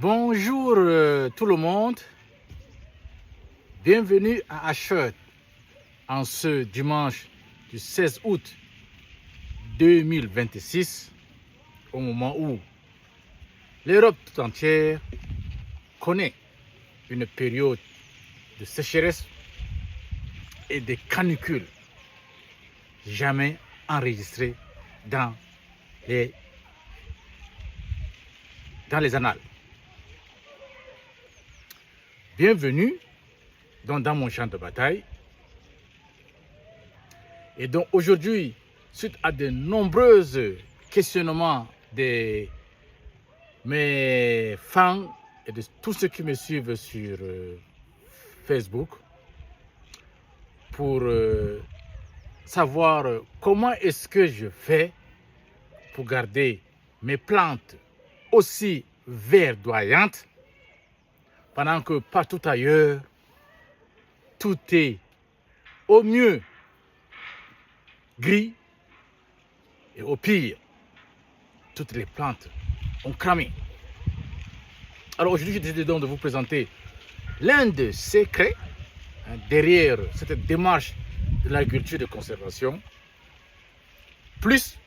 Bonjour tout le monde, bienvenue à Achot en ce dimanche du 16 août 2026, au moment où l'Europe tout entière connaît une période de sécheresse et de canicule jamais enregistrée dans les annales. Bienvenue dans mon champ de bataille. Et donc aujourd'hui, suite à de nombreux questionnements de mes fans et de tous ceux qui me suivent sur Facebook, pour savoir comment est-ce que je fais pour garder mes plantes aussi verdoyantes, pendant que partout ailleurs, tout est au mieux gris et au pire, toutes les plantes ont cramé. Alors aujourd'hui, j'ai décidé donc de vous présenter l'un des secrets derrière cette démarche de l'agriculture de conservation. Plus,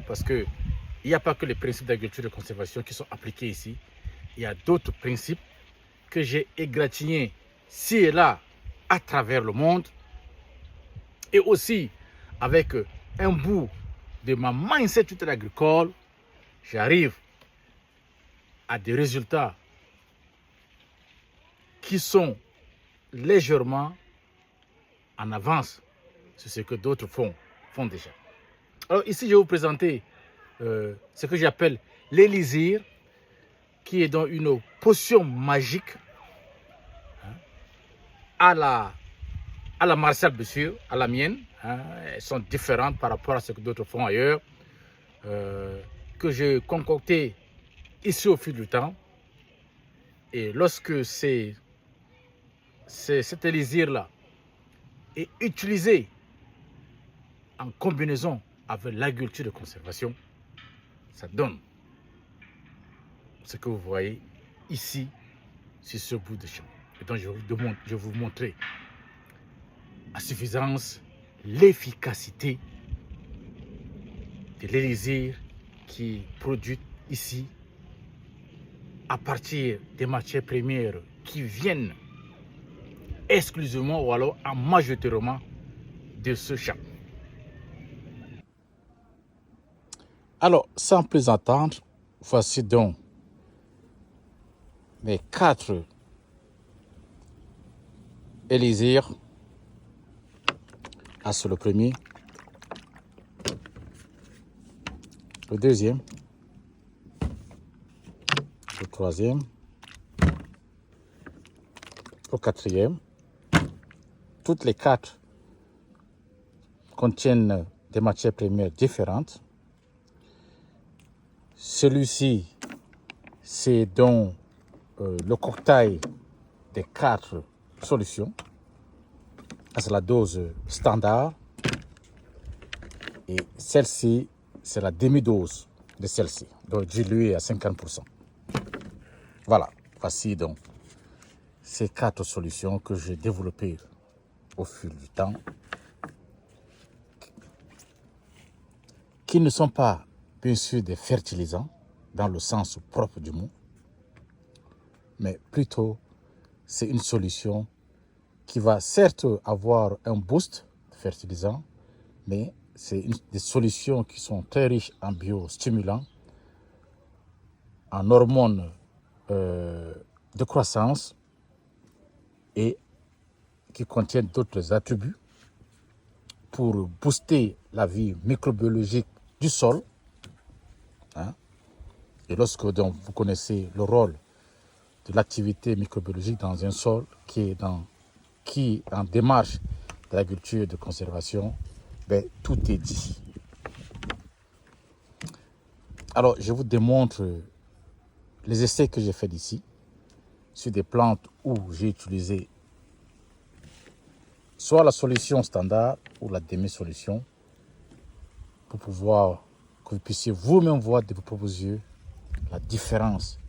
parce qu'il n'y a pas que les principes d'agriculture de conservation qui sont appliqués ici, il y a d'autres principes que j'ai égratignés ci et là à travers le monde, et aussi avec un bout de ma mindset agricole, j'arrive à des résultats qui sont légèrement en avance sur ce que d'autres font déjà. Alors ici, je vais vous présenter ce que j'appelle l'élixir, qui est donc une potion magique à la Martial, bien sûr, à la mienne. Elles sont différentes par rapport à ce que d'autres font ailleurs, que j'ai concocté ici au fil du temps. Et lorsque cet élixir-là est utilisé en combinaison avec l'agriculture de conservation, ça donne ce que vous voyez ici sur ce bout de champ. Et donc je vais vous montrer à suffisance l'efficacité de l'élixir qui est produit ici à partir des matières premières qui viennent exclusivement ou alors en majoritairement de ce champ. Alors, sans plus attendre, voici donc mes 4 élixirs. C'est le premier, le deuxième, le troisième, le quatrième. Toutes les 4 contiennent des matières premières différentes. Celui-ci, c'est donc le cocktail des 4 solutions. C'est la dose standard. Et celle-ci, c'est la demi-dose de celle-ci, donc diluée à 50%. Voilà, voici donc ces 4 solutions que j'ai développées au fil du temps, qui ne sont pas, bien sûr, des fertilisants dans le sens propre du mot, mais plutôt c'est une solution qui va certes avoir un boost fertilisant, mais c'est des solutions qui sont très riches en biostimulants, en hormones de croissance et qui contiennent d'autres attributs pour booster la vie microbiologique du sol. Et lorsque donc, vous connaissez le rôle de l'activité microbiologique dans un sol qui est en démarche de l'agriculture de conservation, tout est dit. Alors, je vous démontre les essais que j'ai faits ici sur des plantes où j'ai utilisé soit la solution standard ou la demi-solution pour pouvoir que vous puissiez vous-même voir de vos propres yeux la différence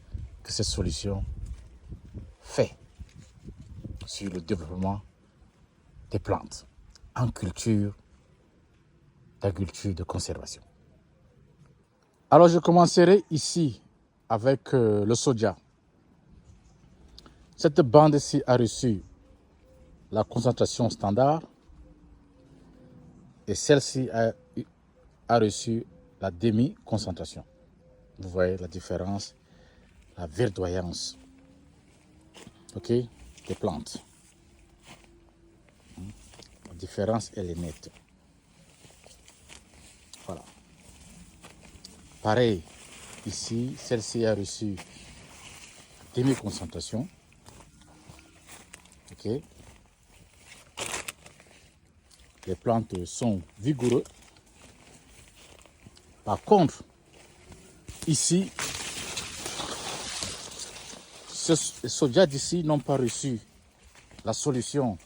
que cette solution fait sur le développement des plantes en culture d'agriculture de conservation. Alors je commencerai ici avec le soja. Cette bande-ci a reçu la concentration standard et celle-ci a reçu la demi-concentration. Vous voyez la différence, la verdoyance, ok, des plantes. La différence, elle est nette. Voilà. Pareil, ici, celle-ci a reçu demi-concentration. Ok. Les plantes sont vigoureuses. Par contre, ici, ces soja d'ici n'ont pas reçu la solution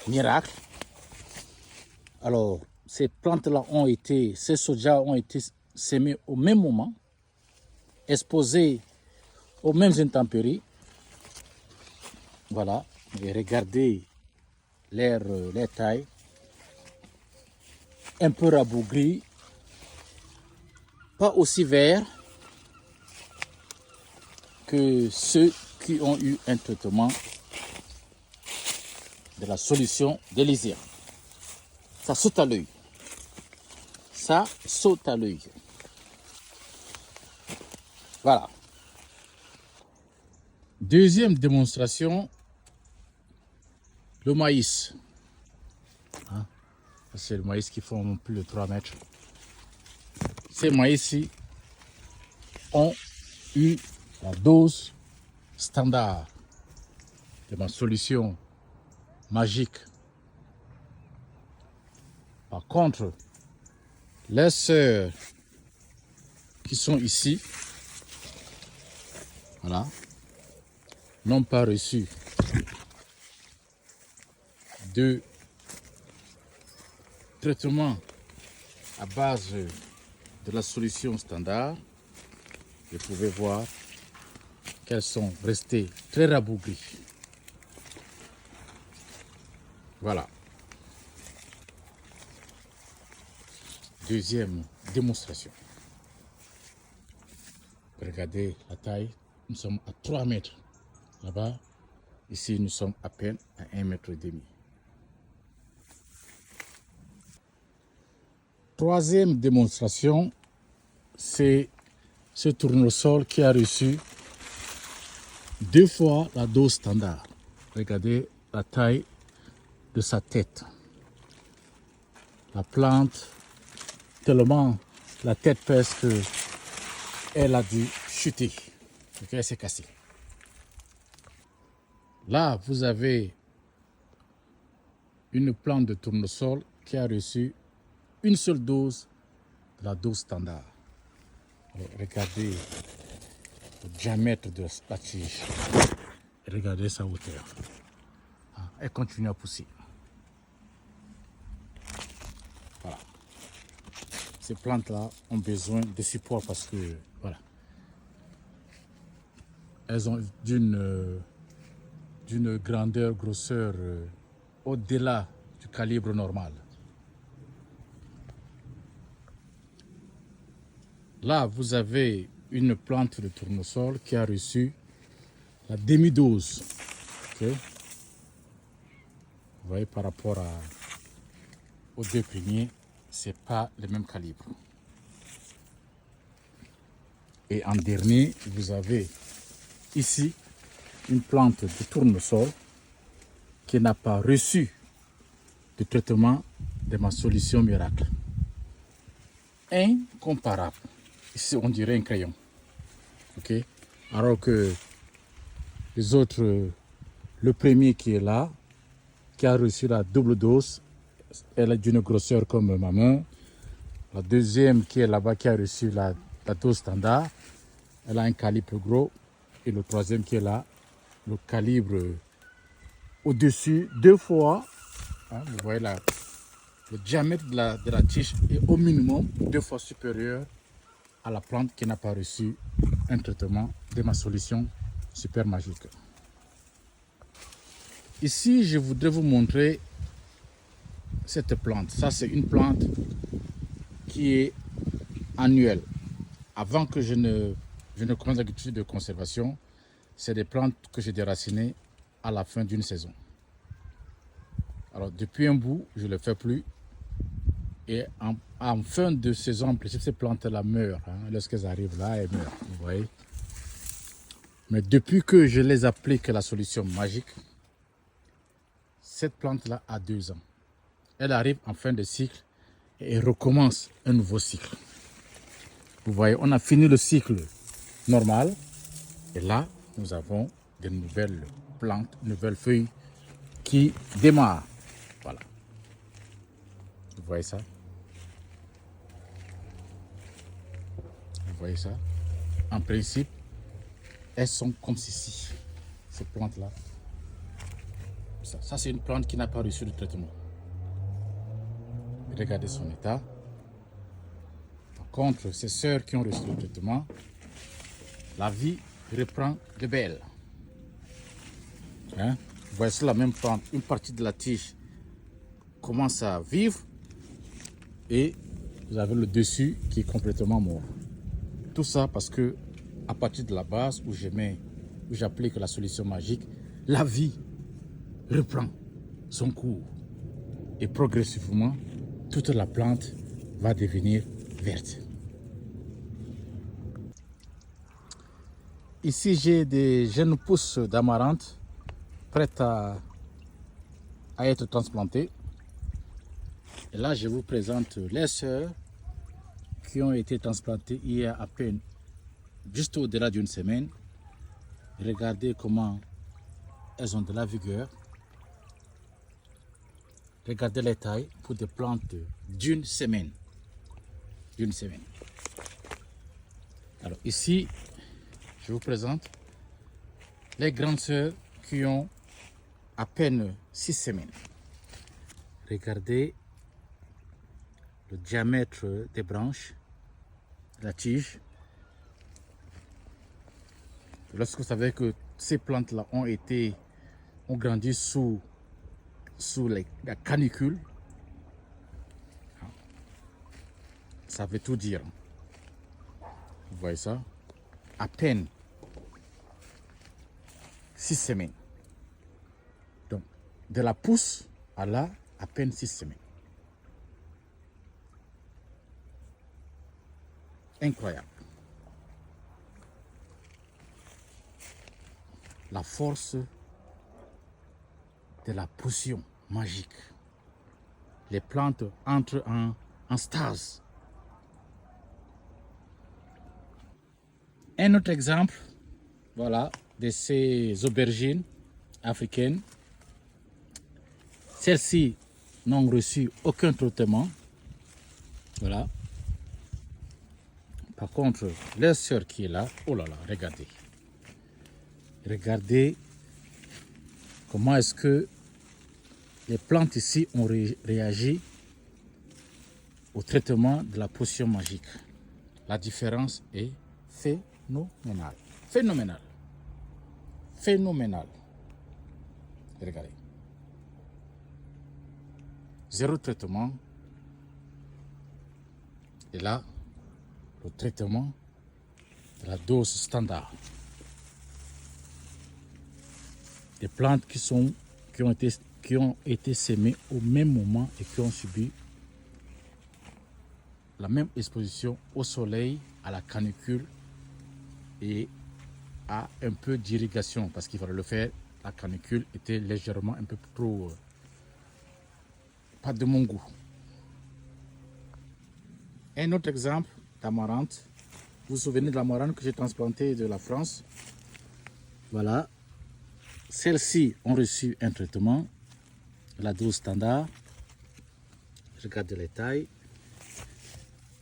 miracle. Alors, ces plantes-là ces soja ont été semés au même moment, exposés aux mêmes intempéries. Voilà, et regardez leur taille, un peu rabougri, pas aussi vert que ceux qui ont eu un traitement de la solution d'Elysia. Ça saute à l'œil. Ça saute à l'œil. Voilà. Deuxième démonstration, le maïs. C'est le maïs qui forme plus de 3 mètres. Ces maïs-ci ont eu la dose standard de ma solution magique. Par contre, les sœurs qui sont ici, voilà, n'ont pas reçu de traitement à base de la solution standard. Vous pouvez voir qu'elles sont restées très rabougries. Voilà. Deuxième démonstration. Regardez la taille. Nous sommes à 3 mètres. Là-bas, ici, nous sommes à peine à 1,5 mètre. Troisième démonstration, c'est ce tournesol qui a reçu 2 fois la dose standard. Regardez la taille de sa tête. La plante, tellement la tête pèse qu'elle a dû chuter. Donc elle s'est cassée. Là, vous avez une plante de tournesol qui a reçu une seule dose de la dose standard. Alors, regardez le diamètre de la tige. Regardez sa hauteur. Elle continue à pousser. Voilà. Ces plantes-là ont besoin de support parce que, voilà, elles ont d'une grandeur, grosseur au-delà du calibre normal. Là, vous avez une plante de tournesol qui a reçu la demi-dose. Okay? Vous voyez, par rapport aux 2 premiers, ce n'est pas le même calibre. Et en dernier, vous avez ici une plante de tournesol qui n'a pas reçu de traitement de ma solution miracle. Incomparable. Ici, on dirait un crayon. Okay? Alors que les autres, le premier qui est là, qui a reçu la double dose, elle est d'une grosseur comme ma main. La deuxième qui est là-bas, qui a reçu la dose standard, elle a un calibre gros. Et le troisième qui est là, le calibre au-dessus, 2 fois. Vous voyez là, le diamètre de la tige est au minimum 2 fois supérieur à la plante qui n'a pas reçu un traitement de ma solution super magique. Ici, je voudrais vous montrer cette plante. Ça, c'est une plante qui est annuelle. Avant que je ne commence l'agriculture de conservation, c'est des plantes que j'ai déracinées à la fin d'une saison. Alors, depuis un bout, je ne le fais plus. Et en fin de saison, en principe, ces plantes-là meurent. Lorsqu'elles arrivent là, elles meurent. Vous voyez. Mais depuis que je les applique la solution magique, cette plante-là a 2 ans. Elle arrive en fin de cycle et elle recommence un nouveau cycle. Vous voyez, on a fini le cycle normal. Et là, nous avons de nouvelles plantes, de nouvelles feuilles qui démarrent. Voilà. Vous voyez ça? Vous voyez ça? En principe, elles sont comme ceci. Ces plantes-là. Ça c'est une plante qui n'a pas reçu de traitement. Regardez son état. Par contre, ces sœurs qui ont reçu le traitement, la vie reprend de belle. Vous voyez, c'est la même plante. Une partie de la tige commence à vivre et vous avez le dessus qui est complètement mort. Tout ça parce que à partir de la base où j'applique la solution magique, la vie reprend son cours et progressivement toute la plante va devenir verte. Ici j'ai des jeunes pousses d'amarante prêtes à être transplantées. Et là je vous présente les sœurs qui ont été transplantées il y a à peine juste au-delà d'une semaine. Regardez comment elles ont de la vigueur. Regardez les tailles pour des plantes d'une semaine. D'une semaine. Alors ici, je vous présente les grandes sœurs qui ont à peine 6 semaines. Regardez le diamètre des branches, la tige. Lorsque vous savez que ces plantes-là ont grandi sous la canicule, ça veut tout dire. Vous voyez ça? À peine 6 semaines. Donc, de la pousse à là, à peine 6 semaines. Incroyable. La force de la potion magique. Les plantes entrent en stase. Un autre exemple, voilà, de ces aubergines africaines. Celles-ci n'ont reçu aucun traitement. Voilà. Par contre, leur sœur qui est là, oh là là, regardez. Regardez comment est-ce que les plantes ici ont réagi au traitement de la potion magique. La différence est phénoménale. Phénoménale. Phénoménale. Regardez. 0 traitement. Et là, le traitement de la dose standard. Des plantes qui ont été semées au même moment et qui ont subi la même exposition au soleil, à la canicule et à un peu d'irrigation parce qu'il fallait le faire. La canicule était légèrement un peu trop pas de mon goût. Un autre exemple d'amarante. Vous vous souvenez de l'amarante que j'ai transplanté de la France? Voilà. Celles-ci ont reçu un traitement, la dose standard. Regardez les tailles.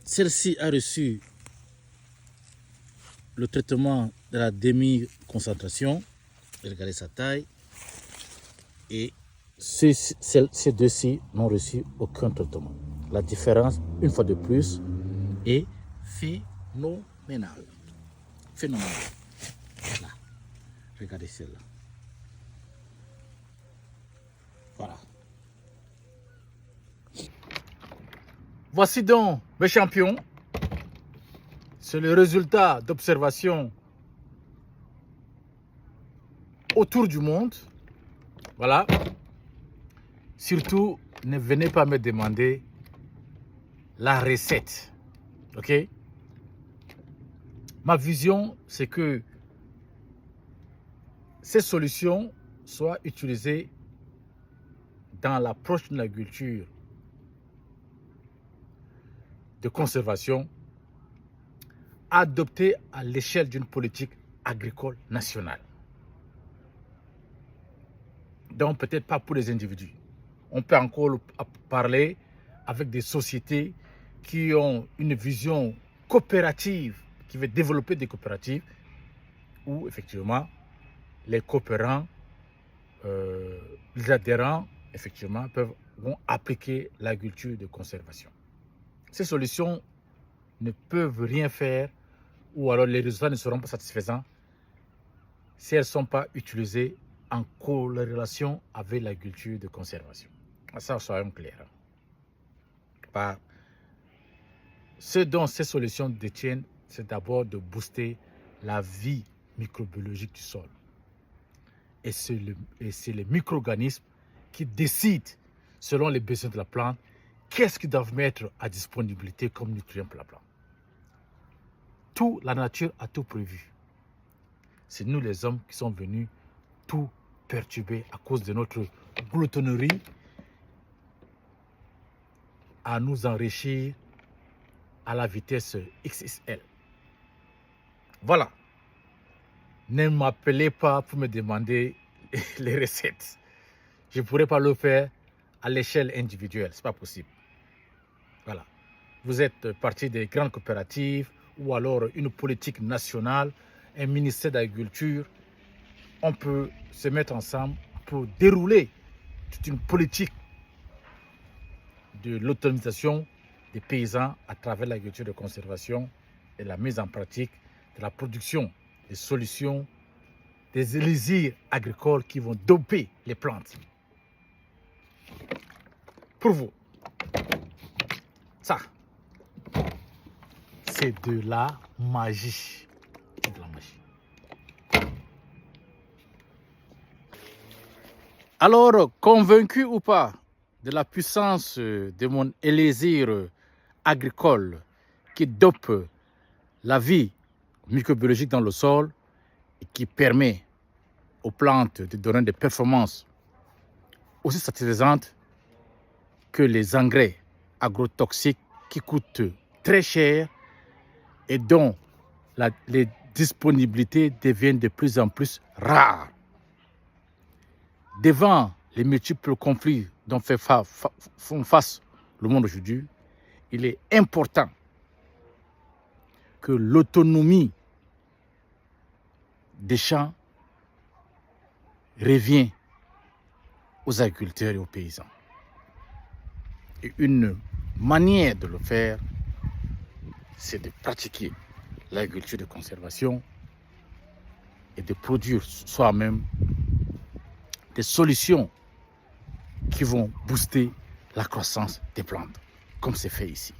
Celle-ci a reçu le traitement de la demi-concentration. Regardez sa taille. Et ces deux-ci n'ont reçu aucun traitement. La différence, une fois de plus, est phénoménale. Phénoménale. Regardez celle-là. Voilà. Voici donc, mes champions. C'est le résultat d'observations autour du monde. Voilà. Surtout, ne venez pas me demander la recette. Ok? Ma vision, c'est que ces solutions soient utilisées dans l'approche de l'agriculture de conservation adoptée à l'échelle d'une politique agricole nationale. Donc peut-être pas pour les individus. On peut encore parler avec des sociétés qui ont une vision coopérative, qui veut développer des coopératives où effectivement les coopérants, les adhérents, effectivement, vont appliquer l'agriculture de conservation. Ces solutions ne peuvent rien faire ou alors les résultats ne seront pas satisfaisants si elles ne sont pas utilisées en corrélation avec l'agriculture de conservation. Ça, soyons clairs. Ce dont ces solutions détiennent, c'est d'abord de booster la vie microbiologique du sol. Et c'est les micro-organismes qui décident, selon les besoins de la plante, qu'est-ce qu'ils doivent mettre à disponibilité comme nutriments pour la plante. Tout, la nature a tout prévu. C'est nous les hommes qui sommes venus tout perturber à cause de notre gloutonnerie, à nous enrichir à la vitesse XXL. Voilà. Ne m'appelez pas pour me demander les recettes. Je ne pourrais pas le faire à l'échelle individuelle. Ce n'est pas possible. Voilà. Vous êtes partie des grandes coopératives ou alors une politique nationale, un ministère de l'Agriculture. On peut se mettre ensemble pour dérouler toute une politique de l'autonomisation des paysans à travers l'agriculture de conservation et la mise en pratique de la production des solutions, des élixirs agricoles qui vont doper les plantes. Pour vous, ça, c'est de la magie. C'est de la magie. Alors, convaincu ou pas de la puissance de mon élixir agricole qui dope la vie microbiologique dans le sol et qui permet aux plantes de donner des performances aussi satisfaisantes que les engrais agrotoxiques qui coûtent très cher et dont les disponibilités deviennent de plus en plus rares. Devant les multiples conflits dont font face le monde aujourd'hui, il est important que l'autonomie des champs revienne aux agriculteurs et aux paysans. Et une manière de le faire, c'est de pratiquer l'agriculture de conservation et de produire soi-même des solutions qui vont booster la croissance des plantes, comme c'est fait ici.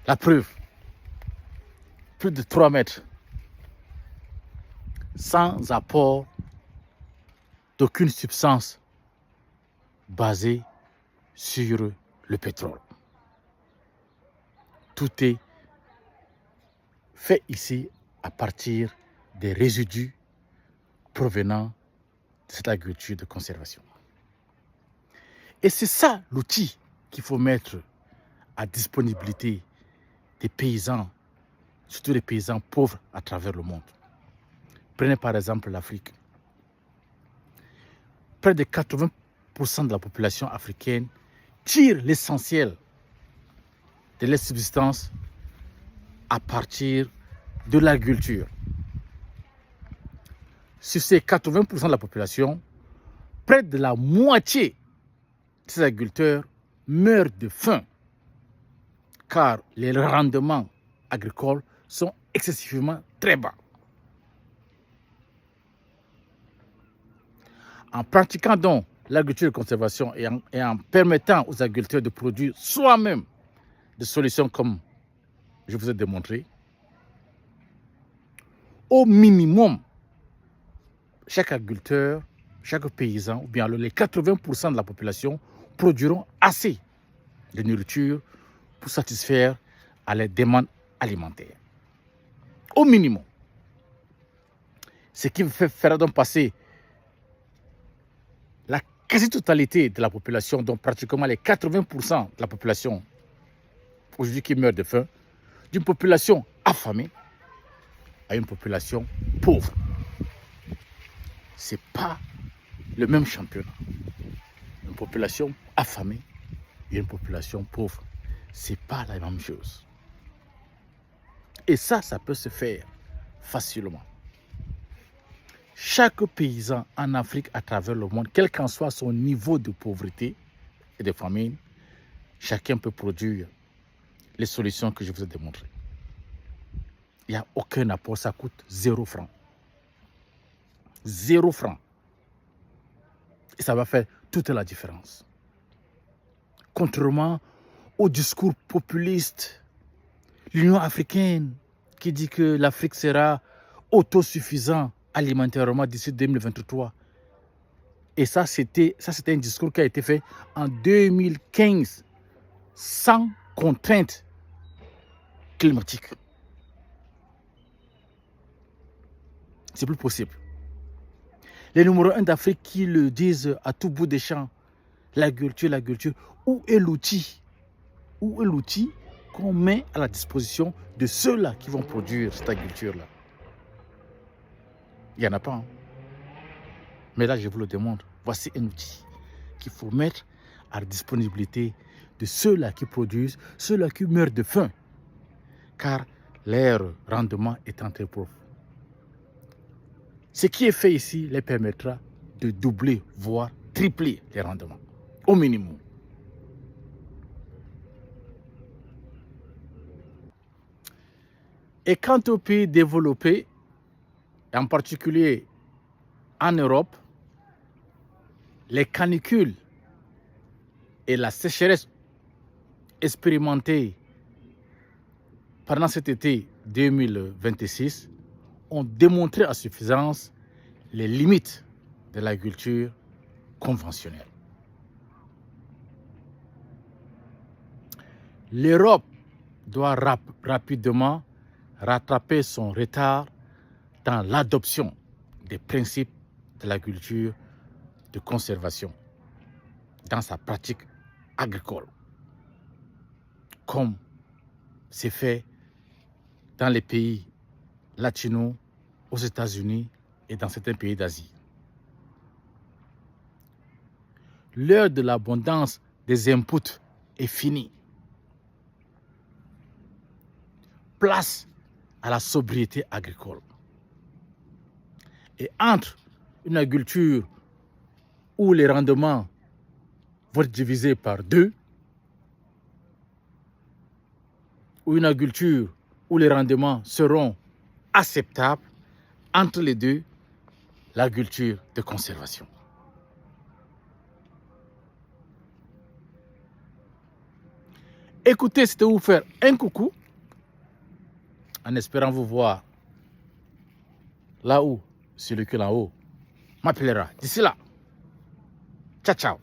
La preuve, plus de 3 mètres, sans apport d'aucune substance basée sur le pétrole. Tout est fait ici à partir des résidus provenant de cette agriculture de conservation. Et c'est ça l'outil qu'il faut mettre à disponibilité des paysans, surtout les paysans pauvres à travers le monde. Prenez par exemple l'Afrique. Près de 80% de la population africaine tire l'essentiel de leur subsistance à partir de l'agriculture. Sur ces 80% de la population, près de la moitié de ces agriculteurs meurent de faim car les rendements agricoles sont excessivement très bas. En pratiquant donc l'agriculture de conservation et en permettant aux agriculteurs de produire soi-même des solutions comme je vous ai démontré, au minimum, chaque agriculteur, chaque paysan, ou bien alors les 80% de la population produiront assez de nourriture pour satisfaire à leurs demandes alimentaires. Au minimum. Ce qui fera donc passer la quasi-totalité de la population, donc pratiquement les 80% de la population aujourd'hui qui meurt de faim, d'une population affamée à une population pauvre. Ce n'est pas le même championnat. Une population affamée et une population pauvre, ce n'est pas la même chose. Et ça peut se faire facilement. Chaque paysan en Afrique à travers le monde, quel qu'en soit son niveau de pauvreté et de famine, chacun peut produire les solutions que je vous ai démontrées. Il n'y a aucun apport, ça coûte 0 franc. 0 franc. Et ça va faire toute la différence. Contrairement au discours populiste, l'Union africaine qui dit que l'Afrique sera autosuffisante alimentairement d'ici 2023. Et ça, c'était un discours qui a été fait en 2015, sans contrainte climatique. C'est plus possible. Les numéros 1 d'Afrique qui le disent à tout bout des champs, l'agriculture, où est l'outil? Où est l'outil qu'on met à la disposition de ceux-là qui vont produire cette agriculture-là? Il n'y en a pas. Hein. Mais là, je vous le demande. Voici un outil qu'il faut mettre à la disponibilité de ceux-là qui produisent, ceux-là qui meurent de faim, car leur rendement étant très pauvre. Ce qui est fait ici les permettra de doubler, voire tripler les rendements, au minimum. Et quant aux pays développés, en particulier en Europe, les canicules et la sécheresse expérimentée pendant cet été 2026 ont démontré à suffisance les limites de l'agriculture conventionnelle. L'Europe doit rapidement rattraper son retard dans l'adoption des principes de l'agriculture de conservation dans sa pratique agricole, comme c'est fait dans les pays latinos, aux États-Unis et dans certains pays d'Asie. L'heure de l'abondance des inputs est finie. Place à la sobriété agricole. Et entre une agriculture où les rendements vont être divisés par 2, ou une agriculture où les rendements seront acceptables, entre les deux, l'agriculture de conservation. Écoutez, c'était vous faire un coucou, en espérant vous voir là où celui qui est là-haut m'appellera. D'ici là, ciao, ciao.